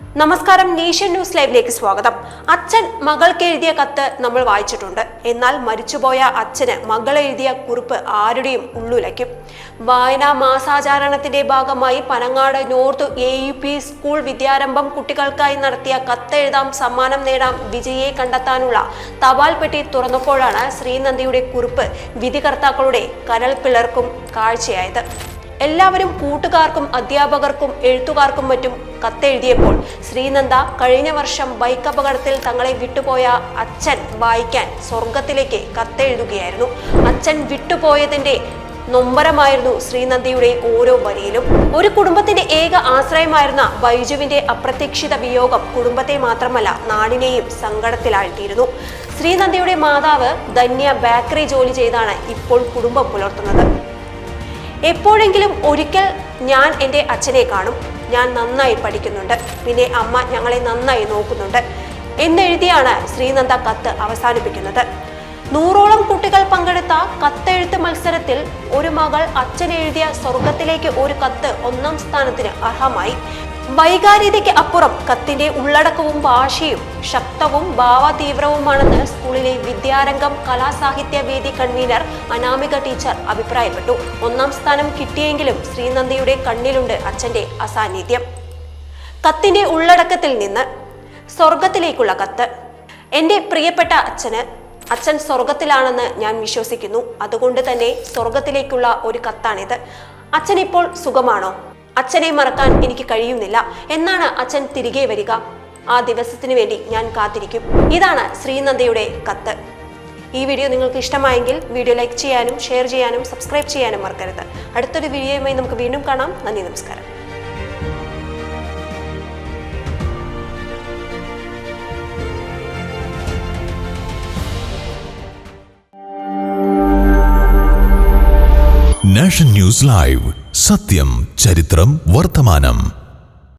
നമസ്കാരം, nation news ലൈവിലേക്ക് സ്വാഗതം. അച്ഛൻ മകൾക്ക് എഴുതിയ കത്ത് നമ്മൾ വായിച്ചിട്ടുണ്ട്. എന്നാൽ മരിച്ചുപോയ അച്ഛന് മകൾ എഴുതിയ കുറിപ്പ് ആരുടെയും ഉള്ളുലയ്ക്കും. വായനാ മാസാചരണത്തിന്റെ ഭാഗമായി പനങ്ങാട് നോർത്ത് AUP സ്കൂൾ വിദ്യാരംഭം കുട്ടികൾക്കായി നടത്തിയ കത്തെഴുതാം സമ്മാനം നേടാം വിജയിയെ കണ്ടെത്താനുള്ള തപാൽ പെട്ടി തുറന്നപ്പോഴാണ് ശ്രീനന്ദിയുടെ കുറിപ്പ് വിധികർത്താക്കളുടെ കരൾ പിളർക്കും കാഴ്ചയായത്. എല്ലാവരും കൂട്ടുകാർക്കും അധ്യാപകർക്കും എഴുത്തുകാർക്കും മറ്റും കത്തെഴുതിയപ്പോൾ ശ്രീനന്ദ കഴിഞ്ഞ വർഷം ബൈക്ക് അപകടത്തിൽ തങ്ങളെ വിട്ടുപോയ അച്ഛൻ വായിക്കാൻ സ്വർഗത്തിലേക്ക് കത്തെഴുതുകയായിരുന്നു. അച്ഛൻ വിട്ടുപോയതിന്റെ നൊമ്പരമായിരുന്നു ശ്രീനന്ദയുടെ ഓരോ വരിയിലും. ഒരു കുടുംബത്തിന്റെ ഏക ആശ്രയമായിരുന്ന ബൈജുവിന്റെ അപ്രതീക്ഷിത വിയോഗം കുടുംബത്തെ മാത്രമല്ല നാടിനെയും സങ്കടത്തിലാഴ്ത്തിയിരുന്നു. ശ്രീനന്ദയുടെ മാതാവ് ധന്യ ബേക്കറി ജോലി ചെയ്താണ് ഇപ്പോൾ കുടുംബം പുലർത്തുന്നത്. എപ്പോഴെങ്കിലും ഒരിക്കൽ ഞാൻ എൻ്റെ അച്ഛനെ കാണും. ഞാൻ നന്നായി പഠിക്കുന്നുണ്ട്, പിന്നെ അമ്മ ഞങ്ങളെ നന്നായി നോക്കുന്നുണ്ട് എന്നെഴുതിയാണ് ശ്രീനന്ദ കത്ത് അവസാനിപ്പിക്കുന്നത്. 100ഓളം കുട്ടികൾ പങ്കെടുത്ത കത്തെഴുത്ത് മത്സരത്തിൽ ഒരു മകൾ അച്ഛൻ എഴുതിയ സ്വർഗത്തിലേക്ക് ഒരു കത്ത് 1ാം സ്ഥാനത്തിന് അർഹമായി. വൈകാരികതയ്ക്ക് അപ്പുറം കത്തിന്റെ ഉള്ളടക്കവും ഭാഷയും ശക്തവും ഭാവതീവ്രവുമാണെന്ന് സ്കൂളിലെ വിദ്യാരംഗം കലാസാഹിത്യ വേദി കൺവീനർ അനാമിക ടീച്ചർ അഭിപ്രായപ്പെട്ടു. 1ാം സ്ഥാനം കിട്ടിയെങ്കിലും ശ്രീനന്ദയുടെ കണ്ണിലുണ്ട് അച്ഛന്റെ അസാന്നിധ്യം. കത്തിന്റെ ഉള്ളടക്കത്തിൽ നിന്ന് സ്വർഗത്തിലേക്കുള്ള കത്ത്. എൻ്റെ പ്രിയപ്പെട്ട അച്ഛൻ സ്വർഗത്തിലാണെന്ന് ഞാൻ വിശ്വസിക്കുന്നു. അതുകൊണ്ട് തന്നെ സ്വർഗത്തിലേക്കുള്ള ഒരു കത്താണിത്. അച്ഛൻ ഇപ്പോൾ സുഖമാണോ? അച്ഛനെ മറക്കാൻ എനിക്ക് കഴിയുന്നില്ല. എന്നാണ് അച്ഛൻ തിരികെ വരിക? ആ ദിവസത്തിന് വേണ്ടി ഞാൻ കാത്തിരിക്കും. ഇതാണ് ശ്രീനന്ദയുടെ കത്ത്. ഈ വീഡിയോ നിങ്ങൾക്ക് ഇഷ്ടമായെങ്കിൽ വീഡിയോ ലൈക്ക് ചെയ്യാനും ഷെയർ ചെയ്യാനും സബ്സ്ക്രൈബ് ചെയ്യാനും മറക്കരുത്. അടുത്തൊരു വീഡിയോയുമായി നമുക്ക് വീണ്ടും കാണാം. നന്ദി, നമസ്കാരം. നാഷൻ ന്യൂസ് ലൈവ്, സത്യം, ചരിത്രം, വർത്തമാനം.